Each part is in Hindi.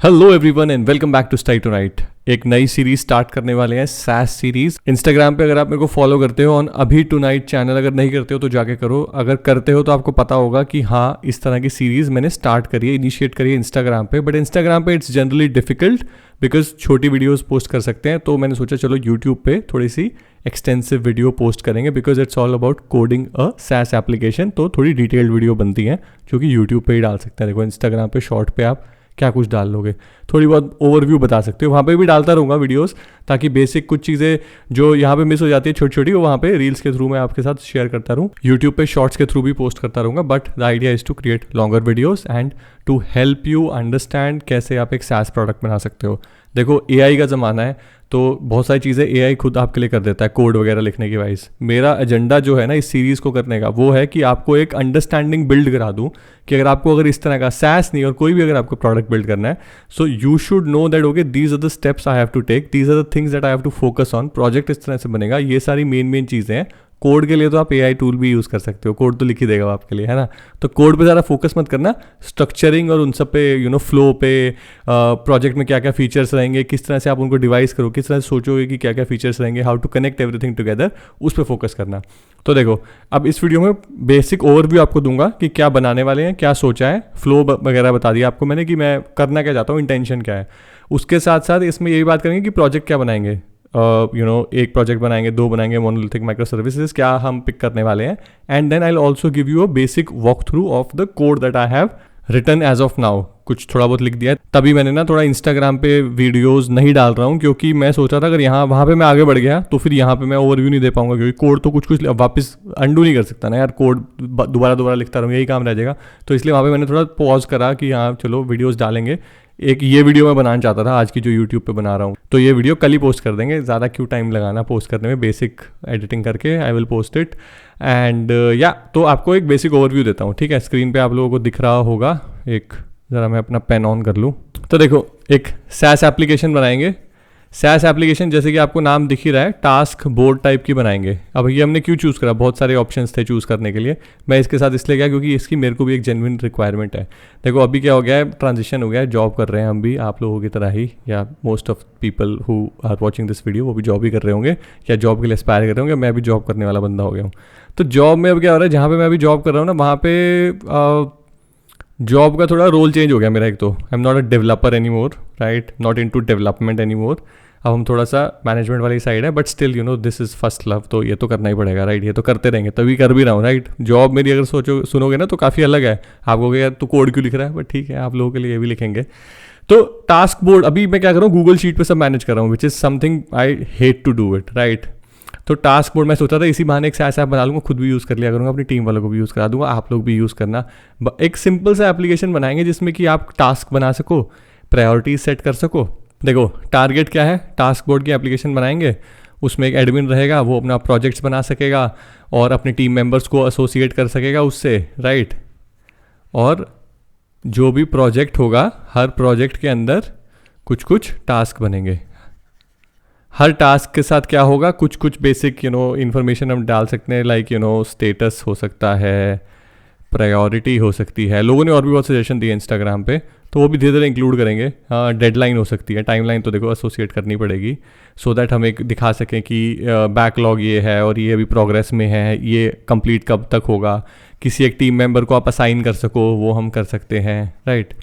Hello everyone and welcome back to study tonight. एक नई सीरीज स्टार्ट करने वाले हैं, सैस सीरीज। इंस्टाग्राम पे अगर आप मेरे को फॉलो करते हो ऑन अभी टू नाइट चैनल, अगर नहीं करते हो तो जाके करो। अगर करते हो तो आपको पता होगा कि हाँ, इस तरह की सीरीज मैंने स्टार्ट करी है, इनिशिएट करी है इंस्टाग्राम पे। बट इंस्टाग्राम पे इट्स जनरली डिफिकल्ट बिकॉज छोटी वीडियोस पोस्ट कर सकते हैं, तो मैंने सोचा चलो यूट्यूब पे थोड़ी सी एक्सटेंसिव वीडियो पोस्ट करेंगे because it's all about coding a SaaS application. तो थोड़ी डिटेल्ड वीडियो बनती हैं जो कि यूट्यूब पे ही डाल सकते हैं। देखो इंस्टाग्राम पे शॉर्ट पे आप क्या कुछ डाल लोगे, थोड़ी बहुत ओवरव्यू बता सकते हो। वहाँ पे भी डालता रहूँगा वीडियोस, ताकि बेसिक कुछ चीज़ें जो यहाँ पे मिस हो जाती है छोटी छोटी, वो वहाँ पे रील्स के थ्रू मैं आपके साथ शेयर करता रहूँ। यूट्यूब पे शॉर्ट्स के थ्रू भी पोस्ट करता रहूँगा, but the idea is to create longer videos and to help you understand कैसे आप एक सैस प्रोडक्ट बना सकते हो। देखो एआई का ज़माना है, तो बहुत सारी चीज़ें एआई खुद आपके लिए कर देता है, कोड वगैरह लिखने की वाइज। मेरा एजेंडा जो है ना इस सीरीज़ को करने का, वो है कि आपको एक अंडरस्टैंडिंग बिल्ड करा दूं कि अगर इस तरह का सैस नहीं और कोई भी अगर आपको प्रोडक्ट बिल्ड करना है, so you should know that okay these are the steps I have to take, these are the things that I have to focus on. Project इस तरह से बनेगा, ये सारी मेन चीज़ें हैं। कोड के लिए तो आप एआई टूल भी यूज़ कर सकते हो, कोड तो लिख ही देगा वो आपके लिए, है ना। तो कोड पे ज़्यादा फोकस मत करना, स्ट्रक्चरिंग और उन सब पे फ्लो पे, प्रोजेक्ट में क्या क्या फीचर्स रहेंगे, किस तरह से आप उनको डिवाइस करो, किस तरह से सोचोगे कि क्या क्या फीचर्स रहेंगे, how to connect everything together, उस पर फोकस करना। तो देखो अब इस वीडियो में बेसिक ओवरव्यू आपको दूंगा कि क्या बनाने वाले हैं, क्या सोचा है, फ्लो वगैरह बता दिया आपको मैंने कि मैं करना क्या चाहता हूँ, इंटेंशन क्या है। उसके साथ साथ इसमें ये भी बात करेंगे कि प्रोजेक्ट क्या बनाएंगे। एक प्रोजेक्ट बनाएंगे, दो बनाएंगे, मोनोलिथिक माइक्रो सर्विसेज क्या हम पिक करने वाले हैं। And then I will also give you a basic walk through of the code that I have written as of now. कुछ थोड़ा बहुत लिख दिया है, तभी मैंने ना थोड़ा इंस्टाग्राम पे वीडियोस नहीं डाल रहा हूँ, क्योंकि मैं सोच रहा था अगर वहाँ पे मैं आगे बढ़ गया तो फिर यहाँ पे मैं ओवरव्यू नहीं दे पाऊंगा, क्योंकि कोड तो कुछ वापस अंडू नहीं कर सकता ना यार, कोड दोबारा लिखता रहूँ, यही काम रह जाएगा। तो इसलिए वहाँ पे मैंने थोड़ा पॉज करा कि हाँ चलो वीडियोज़ डालेंगे। एक ये वीडियो मैं बनाना चाहता था आज की जो यूट्यूब पे बना रहा हूँ, तो ये वीडियो कल ही पोस्ट कर देंगे। ज़्यादा क्यों टाइम लगाना पोस्ट करने में, बेसिक एडिटिंग करके I will post it. And तो आपको एक बेसिक ओवरव्यू देता हूँ, ठीक है। स्क्रीन पे आप लोगों को दिख रहा होगा, एक ज़रा मैं अपना पेन ऑन कर लूँ। तो देखो एक सैस एप्लीकेशन बनाएंगे। सैस एप्लीकेशन जैसे कि आपको नाम दिख ही रहा है, टास्क बोर्ड टाइप की बनाएंगे। अब ये हमने क्यों चूज़ करा, बहुत सारे ऑप्शंस थे चूज़ करने के लिए। मैं इसके साथ इसलिए गया क्योंकि इसकी मेरे को भी एक जेन्युइन रिक्वायरमेंट है। देखो अभी क्या हो गया है, ट्रांजिशन हो गया है, जॉब कर रहे हैं हम भी, आप लोगों की तरह ही, या most of people who are watching this video वो भी जॉब ही कर रहे होंगे या जॉब के लिए एस्पायर कर रहे होंगे। मैं भी जॉब करने वाला बंदा हो गया हूँ। तो जॉब में अब क्या हो रहा है, जहाँ पर मैं अभी जॉब कर रहा हूँ ना, वहाँ पे जॉब का थोड़ा रोल चेंज हो गया मेरा। एक तो I am not a developer any more, right, not in to development any more. अब हम थोड़ा सा मैनेजमेंट वाली साइड है, but still this is first love, तो ये तो करना ही पड़ेगा, राइट। ये तो करते रहेंगे, तभी कर भी रहा हूँ, राइट। जॉब मेरी अगर सुनोगे ना तो काफ़ी अलग है। आप कहोगे यार तू कोड क्यों लिख रहा है, बट ठीक है, आप लोगों के लिए ये भी लिखेंगे। तो टास्क बोर्ड अभी मैं क्या कर रहा हूँ, गूगल शीट पे सब मैनेज कर रहा हूँ, which is something I hate to do it, right. तो टास्क बोर्ड मैं सोचा था इसी बहाने एक सैस ऐप बना लूँगा, खुद भी यूज़ कर लिया करूँगा, अपनी टीम वालों को भी यूज़ करा दूंगा, आप लोग भी यूज़ करना। एक सिंपल सा एप्लीकेशन बनाएंगे जिसमें कि आप टास्क बना सको, प्रायोरिटीज सेट कर सको। देखो टारगेट क्या है, टास्क बोर्ड की एप्लीकेशन बनाएंगे, उसमें एक एडमिन रहेगा, वो अपना प्रोजेक्ट्स बना सकेगा और अपनी टीम मेंबर्स को एसोसिएट कर सकेगा उससे, राइट। और जो भी प्रोजेक्ट होगा, हर प्रोजेक्ट के अंदर कुछ कुछ टास्क बनेंगे। हर टास्क के साथ क्या होगा, कुछ कुछ बेसिक इन्फॉर्मेशन हम डाल सकते हैं, लाइक स्टेटस हो सकता है, प्रायोरिटी हो सकती है। लोगों ने और भी बहुत सजेशन दिए इंस्टाग्राम पे, तो वो भी धीरे धीरे इंक्लूड करेंगे। डेडलाइन हो सकती है, टाइमलाइन तो देखो एसोसिएट करनी पड़ेगी, सो दैट हम एक दिखा सकें कि बैकलॉग ये है और ये अभी प्रोग्रेस में है, ये कंप्लीट कब तक होगा। किसी एक टीम मेंबर को आप असाइन कर सको, वो हम कर सकते हैं, राइट।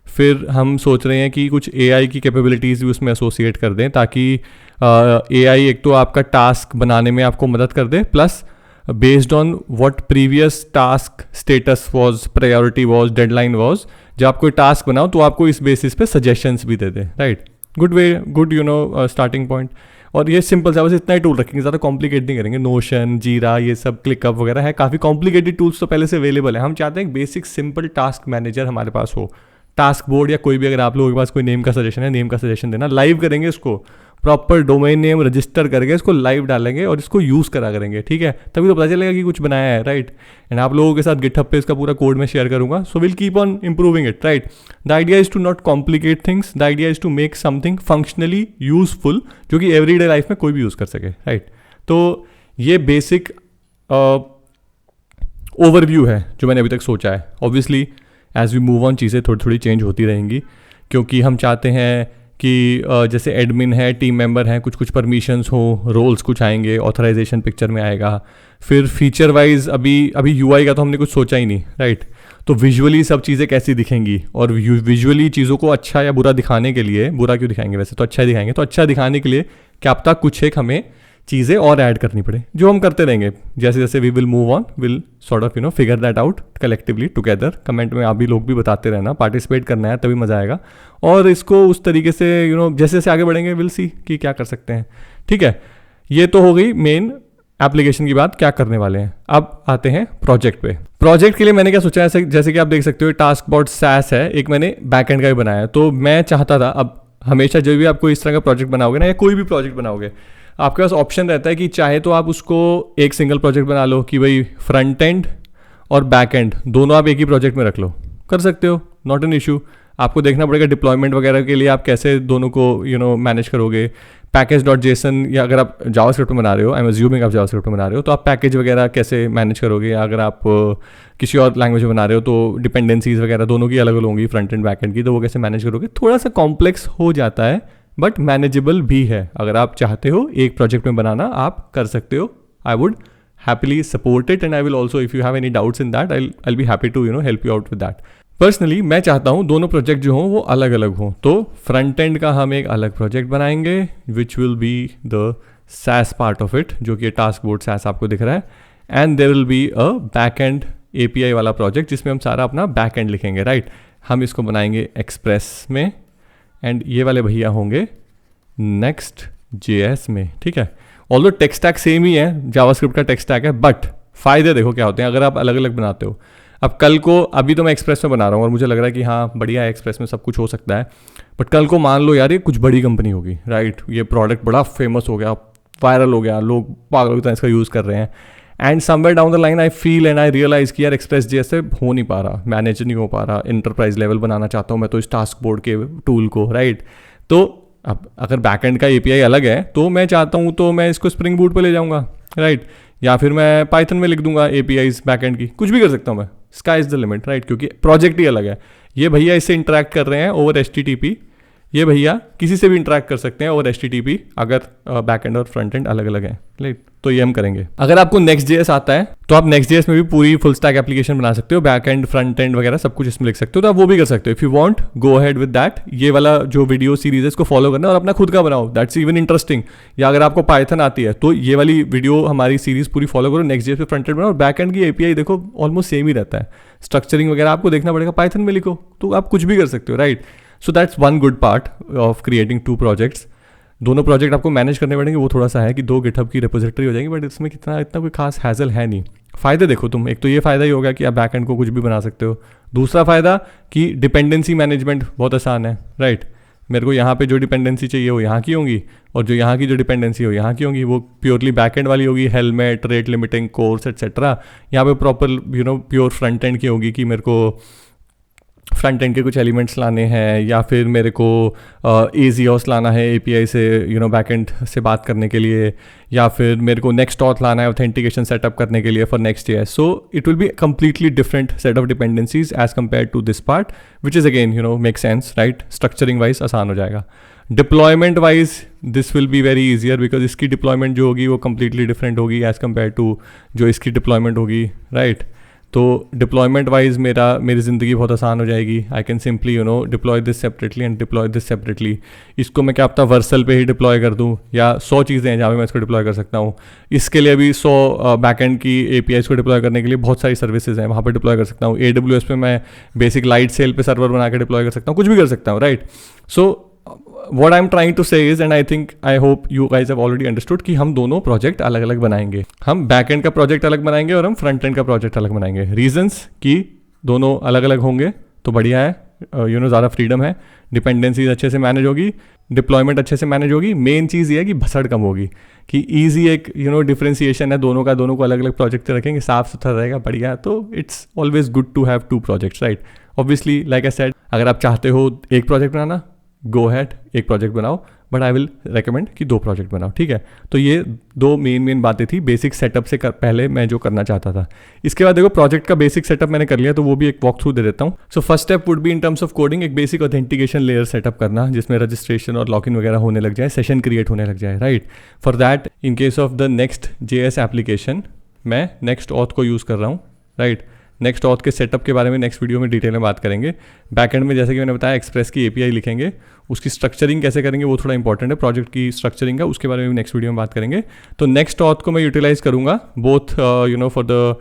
फिर हम सोच रहे हैं कि कुछ एआई की कैपेबिलिटीज़ भी उसमें एसोसिएट कर दें, ताकि एआई एक तो आपका टास्क बनाने में आपको मदद कर दे, plus based on what previous task status was, priority was, deadline was, जब आप कोई टास्क बनाओ तो आपको इस बेसिस पे सजेशंस भी दे दे, राइट। Good starting point. और ये सिंपल सा, बस इतना ही टूल रखेंगे, ज़्यादा कॉम्प्लिकेट नहीं करेंगे। नोशन, जीरा, ये सब क्लिकअप वगैरह है, काफ़ी कॉम्प्लिकेटेड टूल्स तो पहले से अवेलेबल है। हम चाहते हैं बेसिक सिंपल टास्क मैनेजर हमारे पास हो। टास्क बोर्ड या कोई भी, अगर आप लोगों के पास कोई नेम का सजेशन है, नेम का सजेशन देना, लाइव करेंगे इसको, प्रॉपर डोमेन नेम रजिस्टर करके इसको लाइव डालेंगे और इसको यूज़ करा करेंगे, ठीक है। तभी तो पता चलेगा कि कुछ बनाया है, राइट। एंड आप लोगों के साथ गिटहब पे इसका पूरा कोड में शेयर करूंगा, so will keep on improving it, right. The idea is to not complicate things, the idea is to make something functionally useful, जो कि एवरीडे लाइफ में कोई भी यूज़ कर सके, राइट। तो ये बेसिक ओवरव्यू है जो मैंने अभी तक सोचा है। Obviously as we move on चीज़ें थोड़ी थोड़ी चेंज होती रहेंगी, क्योंकि हम चाहते हैं कि जैसे एडमिन है, टीम मेंबर हैं, कुछ कुछ परमिशंस हो, रोल्स कुछ आएंगे, ऑथराइजेशन पिक्चर में आएगा। फिर फीचर वाइज अभी यूआई का तो हमने कुछ सोचा ही नहीं, राइट। तो विजुअली सब चीज़ें कैसी दिखेंगी, और विजुअली चीज़ों को अच्छा या बुरा दिखाने के लिए, बुरा क्यों दिखाएंगे, वैसे तो अच्छा ही दिखाएंगे, तो अच्छा दिखाने के लिए क्या पता कुछ एक हमें चीज़ें और ऐड करनी पड़े, जो हम करते रहेंगे जैसे जैसे we will move on, will sort of figure that out collectively together. Comment में आप भी लोग भी बताते रहना, पार्टिसिपेट करना है, तभी मज़ा आएगा। और इसको उस तरीके से जैसे जैसे आगे बढ़ेंगे विल सी कि क्या कर सकते हैं, ठीक है। ये तो हो गई मेन एप्लीकेशन की बात, क्या करने वाले हैं। अब आते हैं प्रोजेक्ट पे। प्रोजेक्ट के लिए मैंने क्या सोचा है, जैसे कि आप देख सकते हो टास्कबॉट SaaS है, एक मैंने बैकएंड का भी बनाया है। तो मैं चाहता था, अब हमेशा जब भी आप कोई इस तरह का प्रोजेक्ट बनाओगे ना, या कोई भी प्रोजेक्ट बनाओगे, आपके पास ऑप्शन रहता है कि चाहे तो आप उसको एक सिंगल प्रोजेक्ट बना लो कि भाई फ्रंट एंड और बैक एंड दोनों आप एक ही प्रोजेक्ट में रख लो, कर सकते हो, नॉट एन इशू। आपको देखना पड़ेगा डिप्लॉयमेंट वगैरह के लिए आप कैसे दोनों को मैनेज करोगे। पैकेज.json, या अगर आप जावास्क्रिप्ट में बना रहे हो, आई एम अज्यूमिंग आप जावास्क्रिप्ट में बना रहे हो, तो आप पैकेज वगैरह कैसे मैनेज करोगे। या अगर आप किसी और लैंग्वेज में बना रहे हो तो डिपेंडेंसीज वगैरह दोनों की अलग अलग होंगी, फ्रंट एंड बैक एंड की, तो वो कैसे मैनेज करोगे। थोड़ा सा कॉम्प्लेक्स हो जाता है बट मैनेजेबल भी है। अगर आप चाहते हो एक प्रोजेक्ट में बनाना, आप कर सकते हो। I would happily support it, and I will also, if you have any doubts in that, I be happy to help you out with that. Personally मैं चाहता हूँ दोनों प्रोजेक्ट जो हों वो अलग अलग हों। तो फ्रंट एंड का हम एक अलग प्रोजेक्ट बनाएंगे which will be the SaaS part of it, जो कि टास्कबॉट SaaS आपको दिख रहा है। And there will be a back end API वाला प्रोजेक्ट जिसमें हम सारा अपना बैक एंड लिखेंगे, राइट। हम इसको बनाएंगे एक्सप्रेस में, एंड ये वाले भैया होंगे Next.js में, ठीक है। ऑल्दो टेक स्टैक सेम ही है, जावास्क्रिप्ट का टेक स्टैक है, बट फायदे देखो क्या होते हैं अगर आप अलग अलग बनाते हो। अब कल को, अभी तो मैं एक्सप्रेस में बना रहा हूँ और मुझे लग रहा है कि हाँ बढ़िया है, एक्सप्रेस में सब कुछ हो सकता है, बट कल को मान लो यार ये कुछ बड़ी कंपनी होगी, राइट, ये प्रोडक्ट बड़ा फेमस हो गया, वायरल हो गया, लोग पागल की तरह इसका यूज़ कर रहे हैं, and somewhere down the line I feel and I realise कि यार Express.js से हो नहीं पा रहा, मैनेज नहीं हो पा रहा, इंटरप्राइज लेवल बनाना चाहता हूँ मैं तो इस टास्कबॉट के टूल को, राइट। तो अब अगर बैकएंड का API अलग है तो मैं चाहता हूँ तो मैं इसको स्प्रिंग बूट पे ले जाऊँगा, राइट, या फिर मैं पाइथन में लिख दूंगा APIs बैकएंड की, कुछ भी कर सकता हूँ मैं, sky is the limit, right, क्योंकि प्रोजेक्ट ही अलग है। ये भैया इससे इंटरेक्ट कर रहे हैं ओवर HTTP, ये भैया किसी से भी इंटरेक्ट कर सकते हैं ओवर HTTP अगर बैकएंड और फ्रंट एंड अलग अलग है, राइट। तो ये हम करेंगे। अगर आपको Next.js आता है तो आप Next.js में भी पूरी फुल स्टैक एप्लीकेशन बना सकते हो, बैक एंड फ्रंट एंड वगैरह सब कुछ इसमें लिख सकते हो, तो आप वो भी कर सकते हो। If you want go ahead with that, ये वाला जो वीडियो सीरीज है इसको फॉलो करना और अपना खुद का बनाओ, दैट्स इवन इंटरेस्टिंग। या अगर आपको पाइथन आती है तो ये वाली वीडियो हमारी सीरीज पूरी फॉलो करो, Next.js पे फ्रंट एंड बनाओ, बैक एंड की API देखो ऑलमोस्ट सेम ही रहता है, स्ट्रक्चरिंग वगैरह आपको देखना पड़ेगा, पाइथन में लिखो, तो आप कुछ भी कर सकते हो, right. So that's one good part of creating two projects. दोनों प्रोजेक्ट आपको मैनेज करने पड़ेंगे, वो थोड़ा सा है कि 2 गिटहब की रिपोजिटरी हो जाएगी, बट इसमें इतना कोई खास हैजल है नहीं। फ़ायदे देखो तुम, एक तो ये फ़ायदा ही होगा कि आप बैक एंड को कुछ भी बना सकते हो। दूसरा फ़ायदा कि डिपेंडेंसी मैनेजमेंट बहुत आसान है, राइट। मेरे को यहाँ पे जो डिपेंडेंसी चाहिए वो यहाँ की होंगी, और जो यहाँ की जो डिपेंडेंसी हो यहाँ की होंगी, वो प्योरली बैक एंड वाली होगी, helmet, rate limiting, course etcetera. यहाँ पे प्रॉपर प्योर फ्रंट एंड की होगी कि मेरे को फ्रंट एंड के कुछ एलिमेंट्स लाने हैं, या फिर मेरे को AZOS लाना है API से बैक एंड से बात करने के लिए, या फिर मेरे को Next.auth लाना है ऑथेंटिकेशन सेटअप करने के लिए for Next.js। So it will be completely different set of dependencies as compare to this part, which is again make sense, right. Structuring wise आसान हो जाएगा। Deployment wise this will be very easier, because इसकी डिप्लॉयमेंट जो होगी वो कंप्लीटली डिफरेंट होगी एज कम्पेयर टू जो इसकी डिप्लॉयमेंट होगी, राइट। तो डिप्लॉयमेंट वाइज मेरी ज़िंदगी बहुत आसान हो जाएगी। I can simply deploy this separately and deploy this separately. इसको मैं क्या पता वर्सल पे ही डिप्लॉय कर दूँ, या 100 चीज़ें हैं जहाँ पे मैं इसको डिप्लॉय कर सकता हूँ। इसके लिए भी 100 बैकएंड की APIs को डिप्लॉय करने के लिए बहुत सारी सर्विसेज हैं, वहाँ पे डिप्लॉय कर सकता हूँ। AWS पे मैं बेसिक लाइट सेल पे सर्वर बना के डिप्लॉय कर सकता हूँ, कुछ भी कर सकता हूँ, right. So what I'm trying to say is, and I hope you guys have already understood, कि हम दोनों प्रोजेक्ट अलग अलग बनाएंगे। हम बैक एंड का प्रोजेक्ट अलग बनाएंगे और हम फ्रंट एंड का प्रोजेक्ट अलग बनाएंगे। रीजंस कि दोनों अलग अलग होंगे तो बढ़िया है, ज़्यादा फ्रीडम है, डिपेंडेंसीज अच्छे से मैनेज होगी, डिप्लॉयमेंट अच्छे से मैनेज होगी। मेन चीज़ ये है कि भसड़ कम होगी, कि ईजी एक डिफरेंशिएशन है दोनों का, दोनों को अलग अलग प्रोजेक्ट रखेंगे, साफ सुथरा रहेगा, बढ़िया। तो it's always good to have 2 projects, right. Obviously like I said, अगर आप चाहते हो एक प्रोजेक्ट बनाना, गो हैड एक प्रोजेक्ट बनाओ, बट आई विल रेकमेंड कि 2 प्रोजेक्ट बनाओ, ठीक है। तो ये 2 मेन बातें थी बेसिक सेटअप से पहले मैं जो करना चाहता था। इसके बाद देखो प्रोजेक्ट का बेसिक सेटअप मैंने कर लिया, तो वो भी एक वॉक थ्रू दे देता हूँ। So first step would be in terms of coding एक बेसिक ऑथेंटिकेशन लेयर सेटअप करना, जिसमें रजिस्ट्रेशन और लॉगिन वगैरह होने लग जाए, सेशन क्रिएट होने लग जाए, right. For that in case of the next JS application मैं नेक्स्ट ऑथ को यूज़ कर रहा हूँ, राइट। नेक्स्ट ऑथ के सेटअप के बारे में नेक्स्ट वीडियो में डिटेल में बात करेंगे। बैकएंड में जैसे कि मैंने बताया एक्सप्रेस की API लिखेंगे, उसकी स्ट्रक्चरिंग कैसे करेंगे वो थोड़ा इंपॉर्टेंट है, प्रोजेक्ट की स्ट्रक्चरिंग का, उसके बारे में भी नेक्स्ट वीडियो में बात करेंगे। तो नेक्स्ट ऑथ को मैं यूटिलाइज करूंगा both for the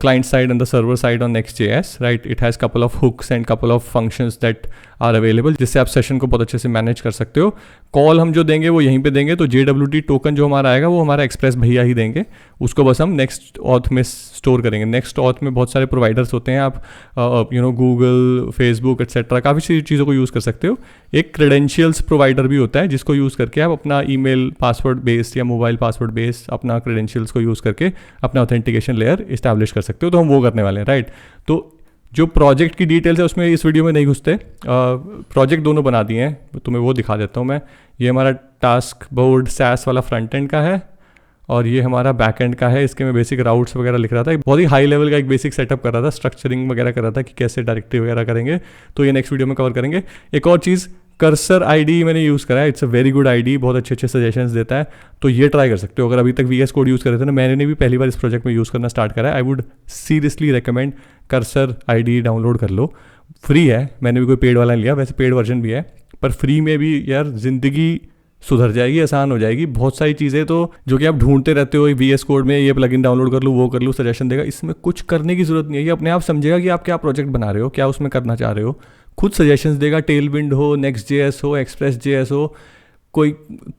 client side and the server side on Next.js, right. It has couple of hooks and couple of functions that are available, जिससे आप सेशन को बहुत अच्छे से मैनेज कर सकते हो। कॉल हम जो देंगे वो यहीं पे देंगे, तो JWT टोकन जो हमारा आएगा वो हमारा एक्सप्रेस भैया ही देंगे, उसको बस हम नेक्स्ट ऑथ में स्टोर करेंगे। नेक्स्ट ऑथ में बहुत सारे प्रोवाइडर्स होते हैं, आप गूगल, फेसबुक एट्सेट्रा काफ़ी चीज़ों को यूज़ कर सकते हो। एक क्रेडेंशियल्स प्रोवाइडर भी होता है जिसको यूज़ करके आप अपना ईमेल पासवर्ड बेस्ड या मोबाइल पासवर्ड बेस्ड अपना क्रेडेंशियल्स को यूज़ करके अपना ऑथेंटिकेशन लेयर इस्टेब्लिश कर सकते हो। तो हम वो करने वाले हैं, राइट। तो जो प्रोजेक्ट की डिटेल्स है उसमें इस वीडियो में नहीं घुसते, प्रोजेक्ट दोनों बना दिए हैं, तुम्हें वो दिखा देता हूँ मैं। ये हमारा टास्क बोर्ड SaaS वाला फ्रंट एंड का है और ये हमारा बैक एंड का है। इसके मैं बेसिक राउट्स वगैरह लिख रहा था, बहुत ही हाई लेवल का एक बेसिक सेटअप कर रहा था, स्ट्रक्चरिंग वगैरह कर रहा था कि कैसे डायरेक्टरी वगैरह करेंगे, तो ये नेक्स्ट वीडियो में कवर करेंगे। एक और चीज़, कर्सर ID मैंने यूज़ करा है, it's a very good ID, बहुत अच्छे सजेशंस देता है, तो ये ट्राई कर सकते हो। अगर अभी तक VS कोड यूज़ कर रहे थे ना, मैंने भी पहली बार इस प्रोजेक्ट में यूज़ करना स्टार्ट करा है, I would seriously recommend cursor ID download कर लो, फ्री है, मैंने भी कोई पेड वाला नहीं लिया, वैसे पेड वर्जन भी है, पर फ्री में भी यार ज़िंदगी सुधर जाएगी, आसान हो जाएगी। बहुत सारी चीज़ें तो जो कि आप ढूंढते रहते हो VS कोड में, ये प्लगइन डाउनलोड कर लूँ, वो कर लूँ, सजेशन देगा, इसमें कुछ करने की ज़रूरत नहीं है, ये अपने आप समझेगा कि आप क्या प्रोजेक्ट बना रहे हो, क्या उसमें करना चाह रहे हो, खुद सजेशंस देगा। टेलविंड हो, Next.js हो, Express.js हो, कोई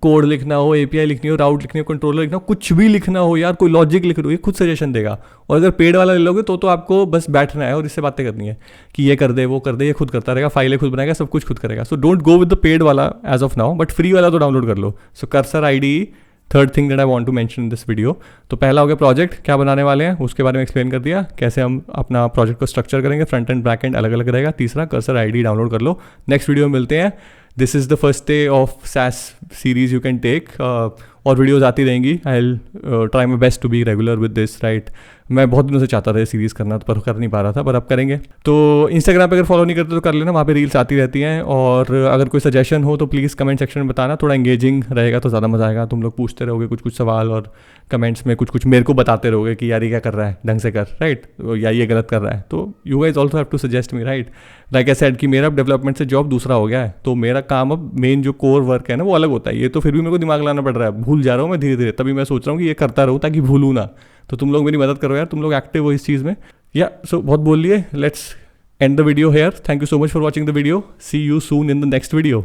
कोड लिखना हो, API लिखनी हो, राउट लिखनी हो, कंट्रोलर लिखना हो, कुछ भी लिखना हो यार, कोई लॉजिक लिख रहे हो, ये खुद सजेशन देगा। और अगर पेड वाला ले लोगे तो आपको बस बैठना है और इससे बातें करनी है कि ये कर दे, वो कर दे, ये खुद करता रहेगा, फाइलें खुद बनाएगा, सब कुछ खुद करेगा। So don't go with the paid वाला as of now, but free वाला तो डाउनलोड कर लो। So cursor ID, third thing that I want to mention in this video. तो पहला हो गया प्रोजेक्ट क्या बनाने वाले हैं, उसके बारे में एक्सप्लेन कर दिया, कैसे हम अपना प्रोजेक्ट को स्ट्रक्चर करेंगे, फ्रंट एंड बैक एंड अलग अलग रहेगा। तीसरा, कर्सर ID डाउनलोड कर लो। नेक्स्ट वीडियो में मिलते हैं। This is the first day of SaaS series you can take, और वीडियोज़ आती रहेंगी। I will try my best to be regular with this, right. मैं बहुत दिनों से चाहता था ये सीरीज़ करना, पर कर नहीं पा रहा था, पर अब करेंगे। तो इंस्टाग्राम पे अगर फॉलो नहीं करते तो कर लेना, वहाँ पे रील्स आती रहती हैं। और अगर कोई सजेशन हो तो प्लीज़ कमेंट सेक्शन में बताना, थोड़ा एंगेजिंग रहेगा तो ज़्यादा मज़ा आएगा। तुम लोग पूछते रहोगे कुछ सवाल और कमेंट्स में कुछ मेरे को बताते रहोगे कि यार ये क्या कर रहा है, ढंग से कर, राइट, या ये गलत कर रहा है। तो you guys also have to suggest me, right. Like I said कि मेरा डेवलपमेंट से जॉब दूसरा हो गया है, तो मेरा काम अब मेन जो कोर वर्क है ना वो अलग होता है। ये तो फिर भी मेरे को दिमाग लाना पड़ रहा है, भूल जा रहा हूँ मैं धीरे धीरे, तभी मैं सोच रहा हूँ कि ये करता रहूँ ताकि भूलूँ ना। तो तुम लोग मेरी मदद करो यार, तुम लोग एक्टिव हो इस चीज़ में। या सो बहुत बोल लिए, let's end the video here. Thank you so much for watching the video, see you soon in the next video.